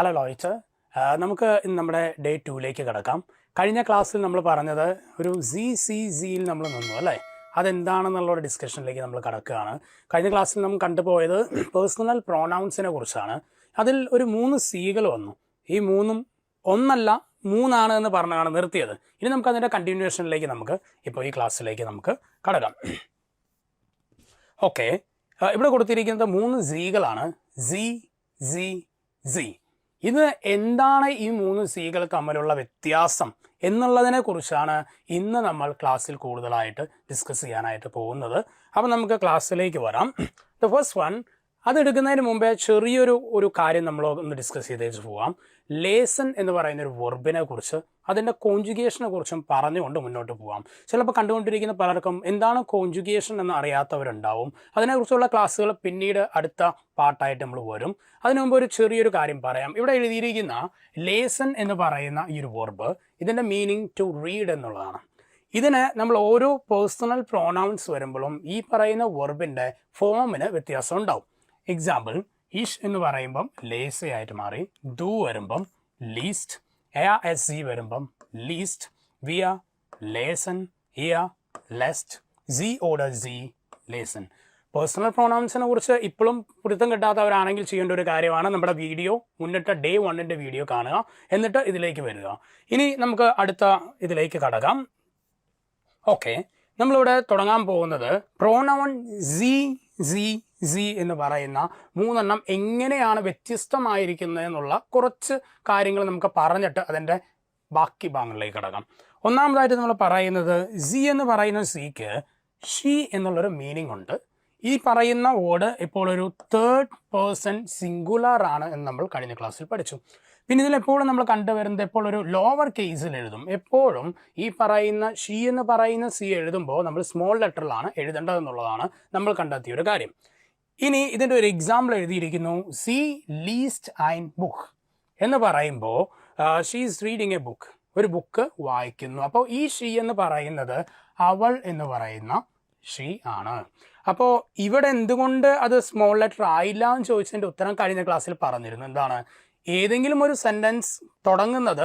Hello ലോയിച്ച്, നമുക്ക് ഇന്ന് നമ്മുടെ ഡേ 2ലേക്ക് കിടക്കാം. കഴിഞ്ഞ ക്ലാസ്സിൽ നമ്മൾ പറഞ്ഞത് ഒരു ZCZയിൽ നമ്മൾ നിന്നു അല്ലേ, അതെന്താണെന്നുള്ളൊരു ഡിസ്കഷനിലേക്ക് നമ്മൾ കിടക്കുകയാണ്. കഴിഞ്ഞ ക്ലാസ്സിൽ നമ്മൾ കണ്ടുപോയത് പേഴ്സണൽ പ്രോനൗൺസിനെ കുറിച്ചാണ്. അതിൽ ഒരു 3 Cകൾ വന്നു. ഈ 3ഉം ഒന്നല്ല 3 എന്ന് പറഞ്ഞാണ് നിർത്തിയത്. ഇനി നമുക്ക് അതിൻ്റെ കണ്ടിന്യൂഷനിലേക്ക് നമുക്ക് ഇപ്പോൾ ഈ ക്ലാസ്സിലേക്ക് നമുക്ക് കടക്കാം. ഓക്കെ, ഇവിടെ കൊടുത്തിരിക്കുന്നത് 3 Zകളാണ്. Z. ഇത് എന്താണ് ഈ 3 Cകൾ തമ്മിലുള്ള വ്യത്യാസം എന്നുള്ളതിനെ കുറിച്ചാണ് ഇന്ന് നമ്മൾ ക്ലാസ്സിൽ കൂടുതലായിട്ട് ഡിസ്കസ് ചെയ്യാനായിട്ട് പോകുന്നത്. അപ്പം നമുക്ക് ക്ലാസ്സിലേക്ക് വരാം. ദ ഫസ്റ്റ് വൺ, അതെടുക്കുന്നതിന് മുമ്പേ ചെറിയൊരു കാര്യം നമ്മൾ ഒന്ന് ഡിസ്കസ് ചെയ്തേച്ച് പോവാം. ലേസൺ എന്ന് പറയുന്ന ഒരു വെർബിനെ കുറിച്ച്, അതിൻ്റെ കോൺജുഗേഷനെ കുറിച്ചും പറഞ്ഞുകൊണ്ട് മുന്നോട്ട് പോവാം. ചിലപ്പോൾ കണ്ടുകൊണ്ടിരിക്കുന്ന പലർക്കും എന്താണ് കോൺജുഗേഷൻ എന്ന് അറിയാത്തവരുണ്ടാവും. അതിനെക്കുറിച്ചുള്ള ക്ലാസ്സുകൾ പിന്നീട് അടുത്ത പാർട്ടായിട്ട് നമ്മൾ വരും. അതിനു മുമ്പ് ഒരു ചെറിയൊരു കാര്യം പറയാം. ഇവിടെ എഴുതിയിരിക്കുന്ന ലേസൺ എന്ന് പറയുന്ന ഈ ഒരു വെർബ്, ഇതിൻ്റെ മീനിങ് ടു റീഡ് എന്നുള്ളതാണ്. ഇതിന് നമ്മൾ ഓരോ പേഴ്സണൽ പ്രോനൗൺസ് വരുമ്പോഴും ഈ പറയുന്ന വെർബിൻ്റെ ഫോമിന് വ്യത്യാസം ഉണ്ടാവും. എക്സാമ്പിൾ, ഇഷ് എന്ന് പറയുമ്പം ലേസി ആയിട്ട് മാറി, ഡു വരുമ്പം ലീസ്റ്റ്, എസ് വരുമ്പം ലീസ്റ്റ്, വിയ ലേസൺ, ഇയ ലെസ്റ്റ്, സി ഓർഡർ സി ലേസൺ. പേഴ്സണൽ പ്രോനൗൺസിനെ കുറിച്ച് ഇപ്പോഴും പിടുത്തം കിട്ടാത്തവരാണെങ്കിൽ ചെയ്യേണ്ട ഒരു കാര്യമാണ് നമ്മുടെ വീഡിയോ, മുന്നിട്ട് ഡേ 1ൻ്റെ വീഡിയോ കാണുക, എന്നിട്ട് ഇതിലേക്ക് വരിക. ഇനി നമുക്ക് അടുത്ത ഇതിലേക്ക് കടക്കാം. ഓക്കെ, നമ്മളിവിടെ തുടങ്ങാൻ പോകുന്നത് പ്രോനൗൺ Z എന്ന് പറയുന്ന 3 എങ്ങനെയാണ് വ്യത്യസ്തമായിരിക്കുന്നത് എന്നുള്ള കുറച്ച് കാര്യങ്ങൾ നമുക്ക് പറഞ്ഞിട്ട് അതിൻ്റെ ബാക്കി ഭാഗങ്ങളിലേക്ക് കിടക്കാം. ഒന്നാമതായിട്ട് നമ്മൾ പറയുന്നത്, Z എന്ന് പറയുന്ന Cക്ക് ഷീ എന്നുള്ളൊരു മീനിങ് ഉണ്ട്. ഈ പറയുന്ന വേർഡ് ഇപ്പോൾ ഒരു 3rd person സിംഗുലർ ആണ് എന്ന് നമ്മൾ കഴിഞ്ഞ ക്ലാസ്സിൽ പഠിച്ചു. പിന്നെ ഇതിലെപ്പോഴും നമ്മൾ കണ്ടുവരുന്നത് എപ്പോൾ ഒരു ലോവർ കേസിൽ എഴുതും. എപ്പോഴും ഈ പറയുന്ന ഷീ എന്ന് പറയുന്ന സി എഴുതുമ്പോൾ നമ്മൾ സ്മോൾ ലെറ്ററിലാണ് എഴുതേണ്ടതെന്നുള്ളതാണ് നമ്മൾ കണ്ടെത്തിയ ഒരു കാര്യം. ഇനി ഇതിൻ്റെ ഒരു എക്സാമ്പിൾ എഴുതിയിരിക്കുന്നു, സി ലീസ്റ്റ് ഐൻ ബുക്ക് എന്ന് പറയുമ്പോൾ she is reading A book, ഒരു ബുക്ക് വായിക്കുന്നു. അപ്പോൾ ഈ ഷീ എന്ന് പറയുന്നത് അവൾ എന്ന് പറയുന്ന ഷീ ആണ്. അപ്പോൾ ഇവിടെ എന്തുകൊണ്ട് അത് സ്മോൾ ലെറ്റർ ആയില്ല എന്ന് ചോദിച്ചതിൻ്റെ ഉത്തരം കഴിഞ്ഞ ക്ലാസ്സിൽ പറഞ്ഞിരുന്നു. എന്താണ്, ഏതെങ്കിലും ഒരു സെൻറ്റൻസ് തുടങ്ങുന്നത്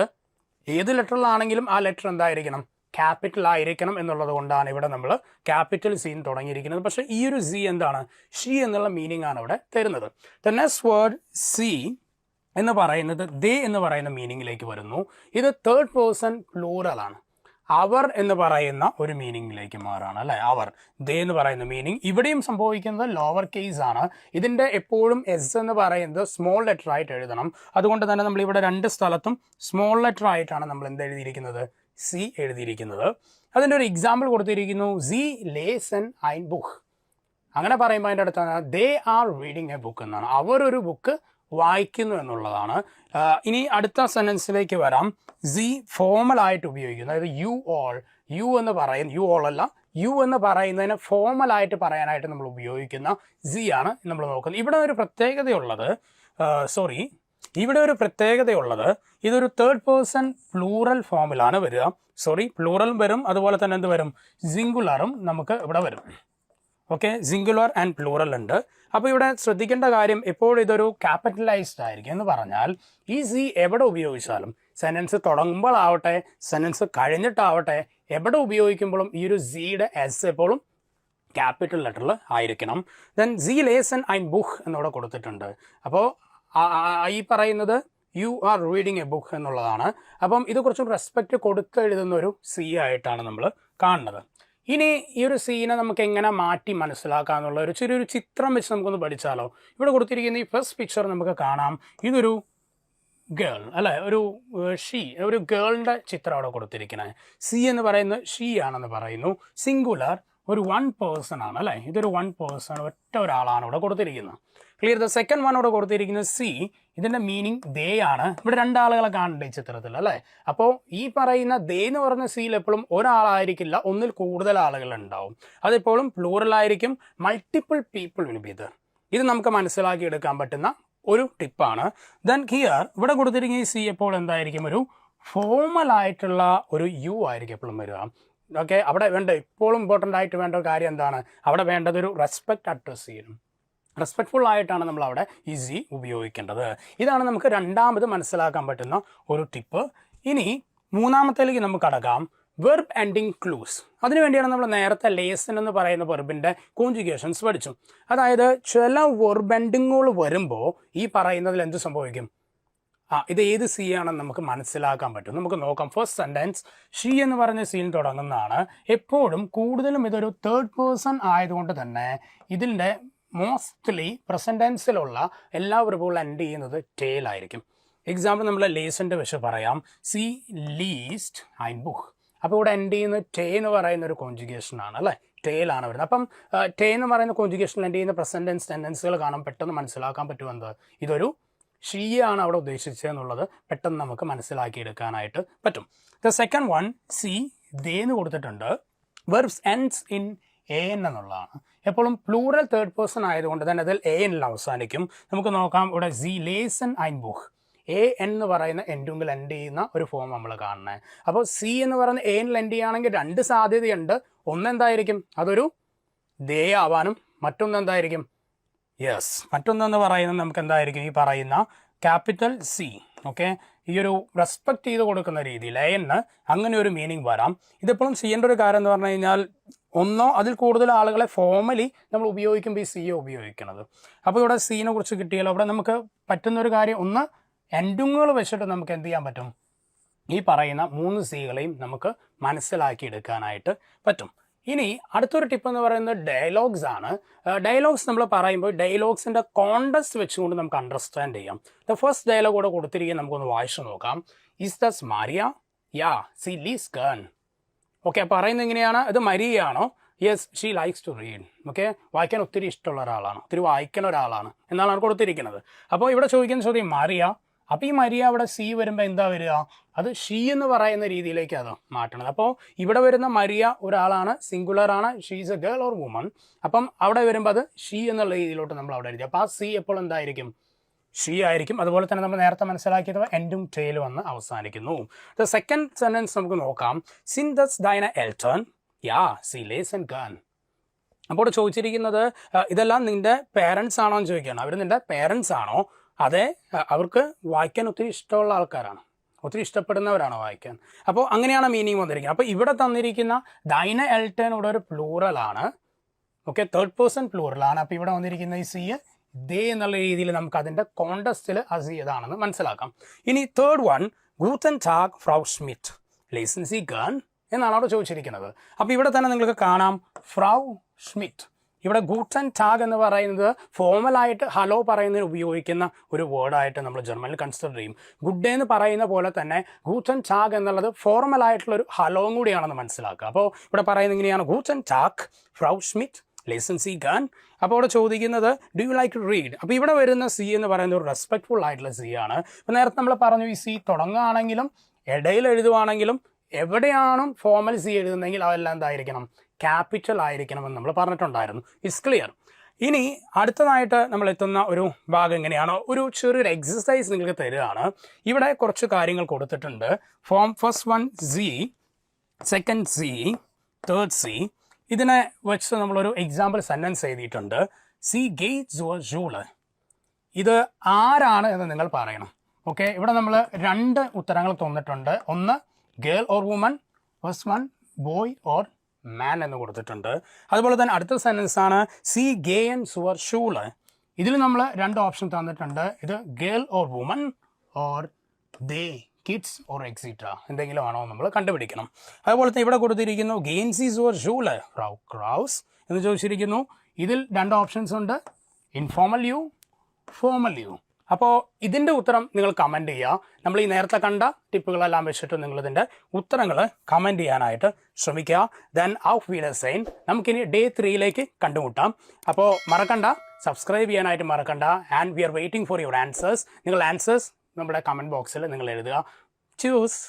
ഏത് ലെറ്ററിലാണെങ്കിലും ആ ലെറ്റർ എന്തായിരിക്കണം, ക്യാപിറ്റൽ ആയിരിക്കണം എന്നുള്ളത് കൊണ്ടാണ് ഇവിടെ നമ്മൾ ക്യാപിറ്റൽ സീൻ തുടങ്ങിയിരിക്കുന്നത്. പക്ഷേ ഈ ഒരു സി എന്താണ്, ഷീ എന്നുള്ള മീനിങ് ആണ് ഇവിടെ തരുന്നത്. ദ നെക്സ്റ്റ് വേർഡ് സി എന്ന് പറയുന്നത് ദേ എന്ന് പറയുന്ന മീനിങ്ങിലേക്ക് വരുന്നു. ഇത് 3rd person പ്ലൂറൽ ആണ്. അവർ എന്ന് പറയുന്ന ഒരു മീനിങ്ങിലേക്ക് മാറാണ് അല്ലേ. അവർ, ദേ എന്ന് പറയുന്ന മീനിങ് ഇവിടെയും സംഭവിക്കുന്നത് ലോവർ കേസ് ആണ്. ഇതിൻ്റെ എപ്പോഴും എസ് എന്ന് പറയുന്നത് സ്മോൾ ലെറ്റർ ആയിട്ട് എഴുതണം. അതുകൊണ്ട് തന്നെ നമ്മൾ ഇവിടെ 2 സ്ഥലത്തും സ്മോൾ ലെറ്റർ ആയിട്ടാണ് നമ്മൾ എന്ത് എഴുതിയിരിക്കുന്നത്, സി എഴുതിയിരിക്കുന്നത്. അതിൻ്റെ ഒരു എക്സാമ്പിൾ കൊടുത്തിരിക്കുന്നു, സി ലേസൺ ഐൻ ബുക്ക്. അങ്ങനെ പറയുമ്പോൾ അതിൻ്റെ അടുത്താണ് they are reading A book എന്നാണ്, അവരൊരു ബുക്ക് വായിക്കുന്നു എന്നുള്ളതാണ്. ഇനി അടുത്ത സെൻറ്റൻസിലേക്ക് വരാം. സി ഫോമലായിട്ട് ഉപയോഗിക്കുന്നു, അതായത് യു ഓൾ, യു എന്ന് പറയുന്ന, യു ഓൾ അല്ല, യു എന്ന് പറയുന്നതിന് ഫോമലായിട്ട് പറയാനായിട്ട് നമ്മൾ ഉപയോഗിക്കുന്ന സി ആണ് നമ്മൾ നോക്കുന്നത്. ഇവിടെ ഒരു പ്രത്യേകതയുള്ളത്, ഇതൊരു 3rd person പ്ലൂറൽ ഫോമിലാണ് വരിക. പ്ലൂറലും വരും, അതുപോലെ തന്നെ എന്ത് വരും, സിംഗുലറും നമുക്ക് ഇവിടെ വരും. ഓക്കെ, സിംഗുലർ ആൻഡ് പ്ലൂറൽ ഉണ്ട്. അപ്പോൾ ഇവിടെ ശ്രദ്ധിക്കേണ്ട കാര്യം, എപ്പോഴും ഇതൊരു ക്യാപിറ്റലൈസ്ഡ് ആയിരിക്കും എന്ന് പറഞ്ഞാൽ ഈ സി എവിടെ ഉപയോഗിച്ചാലും, സെൻറ്റൻസ് തുടങ്ങുമ്പോഴാവട്ടെ സെൻറ്റൻസ് കഴിഞ്ഞിട്ടാവട്ടെ എവിടെ ഉപയോഗിക്കുമ്പോഴും ഈ ഒരു സിയുടെ എസ് എപ്പോഴും ക്യാപിറ്റൽ ലെറ്ററിൽ ആയിരിക്കണം. ദെൻ സി ലേസൺ ഐൻ ബുക്ക് എന്നിവിടെ കൊടുത്തിട്ടുണ്ട്. അപ്പോൾ ഈ പറയുന്നത് you are reading A book എന്നുള്ളതാണ്. അപ്പം ഇത് കുറച്ചും റെസ്പെക്റ്റ് കൊടുത്ത് എഴുതുന്ന ഒരു സി ആയിട്ടാണ് നമ്മൾ കാണുന്നത്. ഇനി ഈ ഒരു സീനെ നമുക്ക് എങ്ങനെ മാറ്റി മനസ്സിലാക്കാന്നുള്ള ഒരു ചെറിയൊരു ചിത്രം വെച്ച് നമുക്കൊന്ന് പഠിച്ചാലോ. ഇവിടെ കൊടുത്തിരിക്കുന്ന ഈ ഫസ്റ്റ് പിക്ചർ നമുക്ക് കാണാം, ഇതൊരു ഗേൾ അല്ലേ, ഒരു ഗേളിൻ്റെ ചിത്രം അവിടെ കൊടുത്തിരിക്കുന്നത്. സി എന്ന് പറയുന്നത് ഷീ ആണെന്ന് പറയുന്നു. സിംഗുലർ ഒരു 1 person ആണ് അല്ലേ, ഇതൊരു 1 person, ഒറ്റ ഒരാളാണ് ഇവിടെ കൊടുത്തിരിക്കുന്നത്. ക്ലിയർ. ദ സെക്കൻഡ് വൺ ഇവിടെ കൊടുത്തിരിക്കുന്നത് സി, ഇതിൻ്റെ മീനിങ് ദേ ആണ്. ഇവിടെ 2 ആളുകളെ കാണുന്നുണ്ട് ഈ ചിത്രത്തിൽ അല്ലേ. അപ്പോൾ ഈ പറയുന്ന ദേ എന്ന് പറഞ്ഞ സിയിൽ എപ്പോഴും ഒരാളായിരിക്കില്ല, ഒന്നിൽ കൂടുതൽ ആളുകൾ ഉണ്ടാവും. അതെപ്പോഴും പ്ലൂറൽ ആയിരിക്കും. Multiple people will be there. ഇത് നമുക്ക് മനസ്സിലാക്കി എടുക്കാൻ പറ്റുന്ന ഒരു ടിപ്പാണ്. ദെൻ ഹിയർ ഇവിടെ കൊടുത്തിരിക്കുന്ന ഈ സി എപ്പോൾ എന്തായിരിക്കും, ഒരു ഫോമൽ ആയിട്ടുള്ള ഒരു യു ആയിരിക്കും എപ്പോഴും വരിക. Okay, അവിടെ വേണ്ട ഇപ്പോഴും ഇമ്പോർട്ടൻ്റ് ആയിട്ട് വേണ്ട ഒരു കാര്യം എന്താണ്, അവിടെ വേണ്ടത് ഒരു റെസ്പെക്റ്റ് അഡ്രസ് ചെയ്യണം. റെസ്പെക്ട്ഫുൾ ആയിട്ടാണ് നമ്മൾ അവിടെ ഈ സി ഉപയോഗിക്കേണ്ടത്. ഇതാണ് നമുക്ക് രണ്ടാമത് മനസ്സിലാക്കാൻ പറ്റുന്ന ഒരു ടിപ്പ്. ഇനി മൂന്നാമത്തേലേക്ക് നമുക്ക് കടക്കാം. Verb ending clues. അതിനുവേണ്ടിയാണ് നമ്മൾ നേരത്തെ ലേസൺ എന്ന് പറയുന്ന വെർബിൻ്റെ കോൺജുഗേഷൻസ് പഠിച്ചു. അതായത് ചില വെർബ് എൻഡിങ്ങുകൾ വരുമ്പോൾ ഈ പറയുന്നതിൽ എന്ത് സംഭവിക്കും? ഇത് ഏത് സി ആണെന്ന് നമുക്ക് മനസ്സിലാക്കാൻ പറ്റും. നമുക്ക് നോക്കാം. ഫസ്റ്റ് സെൻറ്റൻസ് ഷീ എന്ന് പറഞ്ഞ സീൻ തുടങ്ങുന്നതാണ്. എപ്പോഴും കൂടുതലും ഇതൊരു തേർഡ് പേഴ്സൺ ആയതുകൊണ്ട് തന്നെ ഇതിൻ്റെ മോസ്റ്റ്ലി പ്രസന്റ് ടെൻസിലുള്ള എല്ലാ വെർബുകളും എൻഡ് ചെയ്യുന്നത് ടെയിലായിരിക്കും. എക്സാമ്പിൾ നമ്മൾ ലേസൻ്റെ വെച്ച് പറയാം. സി ലീസ്റ്റ് ഐൻ ബുക്ക്. അപ്പോൾ ഇവിടെ എൻഡ് ചെയ്യുന്ന ടേ എന്ന് പറയുന്ന ഒരു കോൺജുഗേഷൻ ആണ് അല്ലേ, ടേയിലാണ് വരുന്നത്. അപ്പം ടേ എന്ന് പറയുന്ന കോൺജുഗേഷനിൽ എൻഡ് ചെയ്യുന്ന പ്രസന്റ് ടെൻസ് ടെൻഡൻസികൾ കാണാൻ പെട്ടെന്ന് മനസ്സിലാക്കാൻ പറ്റുമെന്നത് ഇതൊരു ഷീയാണ് അവിടെ ഉദ്ദേശിച്ചതെന്നുള്ളത് പെട്ടെന്ന് നമുക്ക് മനസ്സിലാക്കിയെടുക്കാനായിട്ട് പറ്റും. ദ സെക്കൻഡ് വൺ സി ദേ എന്ന് കൊടുത്തിട്ടുണ്ട്. Verbs ends in A N എന്നുള്ളതാണ്. എപ്പോഴും പ്ലൂറൽ തേർഡ് പേഴ്സൺ ആയതുകൊണ്ട് തന്നെ അതിൽ എ എന്നിൽ അവസാനിക്കും. നമുക്ക് നോക്കാം. ഇവിടെ C liaison Ain book. A എന്ന് പറയുന്ന എൻഡുങ്കിൽ എൻഡ് ചെയ്യുന്ന ഒരു ഫോം നമ്മൾ കാണുന്നത്. അപ്പോൾ സി എന്ന് പറയുന്ന എ എന്നിൽ എൻഡ് ചെയ്യുകയാണെങ്കിൽ രണ്ട് സാധ്യതയുണ്ട്. ഒന്നെന്തായിരിക്കും? അതൊരു ദേ ആവാനും മറ്റൊന്ന് എന്തായിരിക്കും? യെസ്, മറ്റൊന്നെന്ന് പറയുന്നത് നമുക്ക് എന്തായിരിക്കും? ഈ പറയുന്ന ക്യാപിറ്റൽ സി. ഓക്കെ, ഈ ഒരു റെസ്പെക്റ്റ് ചെയ്ത് കൊടുക്കുന്ന രീതിയിൽ എ എന്ന് അങ്ങനെ ഒരു മീനിങ് വരാം. ഇതിപ്പോഴും ചെയ്യേണ്ട ഒരു കാര്യം എന്ന് പറഞ്ഞു കഴിഞ്ഞാൽ ഒന്നോ അതിൽ കൂടുതൽ ആളുകളെ ഫോർമലി നമ്മൾ ഉപയോഗിക്കുമ്പോൾ ഈ സിയെ ഉപയോഗിക്കുന്നത്. അപ്പോൾ ഇവിടെ സീനെ കുറിച്ച് കിട്ടിയാലോ അവിടെ നമുക്ക് പറ്റുന്നൊരു കാര്യം, ഒന്ന് എൻഡുങ്ങൾ വെച്ചിട്ട് നമുക്ക് എന്ത് ചെയ്യാൻ പറ്റും? ഈ പറയുന്ന 3 സികളെയും നമുക്ക് മനസ്സിലാക്കി എടുക്കാനായിട്ട് പറ്റും. ഇനി അടുത്തൊരു ടിപ്പ് എന്ന് പറയുന്നത് ഡയലോഗ്സ് ആണ്. ഡയലോഗ്സ് നമ്മൾ പറയുമ്പോൾ ഡയലോഗ്സിൻ്റെ കോണ്ടസ്റ്റ് വെച്ചുകൊണ്ട് നമുക്ക് അണ്ടർസ്റ്റാൻഡ് ചെയ്യാം. ദ ഫസ്റ്റ് ഡയലോഗ് കൂടെ കൊടുത്തിരിക്കുക, നമുക്കൊന്ന് വായിച്ചു നോക്കാം. ഈസ് ദസ് മാരിയ? യാ സി ലീസ് ഗേൺ. ഓക്കെ, പറയുന്നത് എങ്ങനെയാണ്? ഇത് മരിയയാണോ? Yes she likes to read. Okay, വായിക്കാൻ ഒത്തിരി ഇഷ്ടമുള്ള ഒരാളാണ്, ഒത്തിരി വായിക്കുന്ന ഒരാളാണ് എന്നാണ് കൊടുത്തിരിക്കുന്നത്. അപ്പോൾ ഇവിടെ ചോദിക്കുന്ന ചോദ്യം മാരിയ. അപ്പോൾ ഈ മരിയ അവിടെ സി വരുമ്പോൾ എന്താ വരിക? അത് ഷീ എന്ന് പറയുന്ന രീതിയിലേക്ക് അത് മാറ്റണത്. അപ്പോൾ ഇവിടെ വരുന്ന മരിയ ഒരാളാണ്, സിംഗുലർ ആണ്, she is A girl or woman. അപ്പം അവിടെ വരുമ്പോൾ അത് ഷീ എന്നുള്ള രീതിയിലോട്ട് നമ്മൾ അവിടെ എഴുതി. അപ്പോൾ ആ സി എപ്പോൾ എന്തായിരിക്കും? ഷീ ആയിരിക്കും. അതുപോലെ തന്നെ നമ്മൾ നേരത്തെ മനസ്സിലാക്കിയത് എൻഡും ടെയിലും വന്ന് അവസാനിക്കുന്നു. ദ സെക്കൻഡ് സെന്റൻസ് നമുക്ക് നോക്കാം. സിൻ ദസ് ഡൈന എൽട്ടൺ യാ സി ലേസൺ ഗൺ. അപ്പോൾ ചോദിച്ചിരിക്കുന്നത് ഇതെല്ലാം നിൻ്റെ പേരൻസ് ആണോ എന്ന് ചോദിക്കുകയാണ്. അവർ നിൻ്റെ പേരൻസ് ആണോ? അതെ, അവർക്ക് വായിക്കാൻ ഒത്തിരി ഇഷ്ടമുള്ള ആൾക്കാരാണ്, ഒത്തിരി ഇഷ്ടപ്പെടുന്നവരാണ് വായിക്കാൻ. അപ്പോൾ അങ്ങനെയാണ് മീനിങ് വന്നിരിക്കുന്നത്. അപ്പോൾ ഇവിടെ തന്നിരിക്കുന്ന ഡൈന എൽട്ടൺ ഇവിടെ ഒരു പ്ലൂറലാണ്. ഓക്കെ, തേർഡ് പേഴ്സൺ പ്ലൂറലാണ്. അപ്പോൾ ഇവിടെ വന്നിരിക്കുന്ന ഈ സി ദേ എന്നുള്ള രീതിയിൽ നമുക്ക് അതിൻ്റെ കോണ്ടസ്റ്റിൽ ആ സി ഏതാണെന്ന് മനസ്സിലാക്കാം. ഇനി തേർഡ് വൺ ഗൂട്ടൻ ടാഗ് ഫ്രൗ ഷ്മിറ്റ് ലേസൺ സി ഗൺ എന്നാണ് അവിടെ ചോദിച്ചിരിക്കുന്നത്. അപ്പോൾ ഇവിടെ തന്നെ നിങ്ങൾക്ക് കാണാം ഫ്രൗ ഷ്മിറ്റ്. ഇവിടെ ഗൂട്ടൻ ടാഗ് എന്ന് പറയുന്നത് ഫോർമലായിട്ട് ഹലോ പറയുന്നതിന് ഉപയോഗിക്കുന്ന ഒരു വേർഡായിട്ട് നമ്മൾ ജർമ്മനിൽ കൺസിഡർ ചെയ്യും. ഗുഡ് ഡേ എന്ന് പറയുന്ന പോലെ തന്നെ ഗൂട്ടൻ ടാഗ് എന്നുള്ളത് ഫോർമലായിട്ടുള്ളൊരു ഹലോയും കൂടിയാണെന്ന് മനസ്സിലാക്കുക. അപ്പോൾ ഇവിടെ പറയുന്നത് ഇങ്ങനെയാണ്: ഗൂട്ടൻ ടാഗ് ഫ്രൗ ഷ്മിറ്റ് ലേസൺ സി ഗൺ. അപ്പോൾ അവിടെ ചോദിക്കുന്നത് do you like to read. അപ്പോൾ ഇവിടെ വരുന്ന സി എന്ന് പറയുന്നത് ഒരു റെസ്പെക്ട്ഫുൾ ആയിട്ടുള്ള സി ആണ്. അപ്പോൾ നേരത്തെ നമ്മൾ പറഞ്ഞു ഈ സി തുടങ്ങുകയാണെങ്കിലും ഇടയിൽ എഴുതുവാണെങ്കിലും എവിടെയാണ് ഫോർമൽ സി എഴുതുന്നതെങ്കിൽ അതെല്ലാം എന്തായിരിക്കണം? ക്യാപിറ്റൽ ആയിരിക്കണമെന്ന് നമ്മൾ പറഞ്ഞിട്ടുണ്ടായിരുന്നു. It's clear. ഇനി അടുത്തതായിട്ട് നമ്മൾ എത്തുന്ന ഒരു ഭാഗം എങ്ങനെയാണോ, ഒരു ചെറിയൊരു എക്സസൈസ് നിങ്ങൾക്ക് തരികയാണ്. ഇവിടെ കുറച്ച് കാര്യങ്ങൾ കൊടുത്തിട്ടുണ്ട്. Form first one C, second C, third C. ഇതിനെ വെച്ച് നമ്മളൊരു എക്സാമ്പിൾ സെൻറ്റൻസ് എഴുതിയിട്ടുണ്ട്. C Gates your joule. ഇത് ആരാണ് എന്ന് നിങ്ങൾ പറയണം. ഓക്കെ, ഇവിടെ നമ്മൾ 2 ഉത്തരങ്ങൾ തന്നിട്ടുണ്ട്. ഒന്ന് girl or woman, first one boy or man എന്ന് കൊടുത്തിട്ടുണ്ട്. അതുപോലെ തന്നെ അടുത്ത സെൻറ്റൻസ് ആണ് സി ഗെയിൻസ് യുവർ ഷൂള്. ഇതിൽ നമ്മൾ 2 ഓപ്ഷൻ തന്നിട്ടുണ്ട്. ഇത് girl or woman or the kids or extra എന്തെങ്കിലും ആണോ നമ്മൾ കണ്ടുപിടിക്കണം. അതുപോലെ തന്നെ ഇവിടെ കൊടുത്തിരിക്കുന്നു ഗെയിൻസ് ഈസ് യുവർ ഷൂള് ഫ്രൗ ക്രൗസ് എന്ന് ചോദിച്ചിരിക്കുന്നു. ഇതിൽ 2 ഓപ്ഷൻസ് ഉണ്ട്, ഇൻഫോർമൽ യു, ഫോർമൽ യു. അപ്പോൾ ഇതിൻ്റെ ഉത്തരം നിങ്ങൾ കമൻറ്റ് ചെയ്യുക. നമ്മൾ ഈ നേരത്തെ കണ്ട ടിപ്പുകളെല്ലാം വെച്ചിട്ട് നിങ്ങളിതിൻ്റെ ഉത്തരങ്ങൾ കമൻറ്റ് ചെയ്യാനായിട്ട് ശ്രമിക്കുക. ദെൻ ഔഫ് വീഡിയോസൈൻ നമുക്കിനി ഡേ 3ലേക്ക് കണ്ടുമുട്ടാം. അപ്പോൾ മറക്കണ്ട, സബ്സ്ക്രൈബ് ചെയ്യാനായിട്ട് മറക്കണ്ട. And we are waiting for your answers. നിങ്ങൾ ആൻസേഴ്സ് നമ്മുടെ കമൻറ്റ് ബോക്സിൽ നിങ്ങൾ എഴുതുക. ചൂസ്.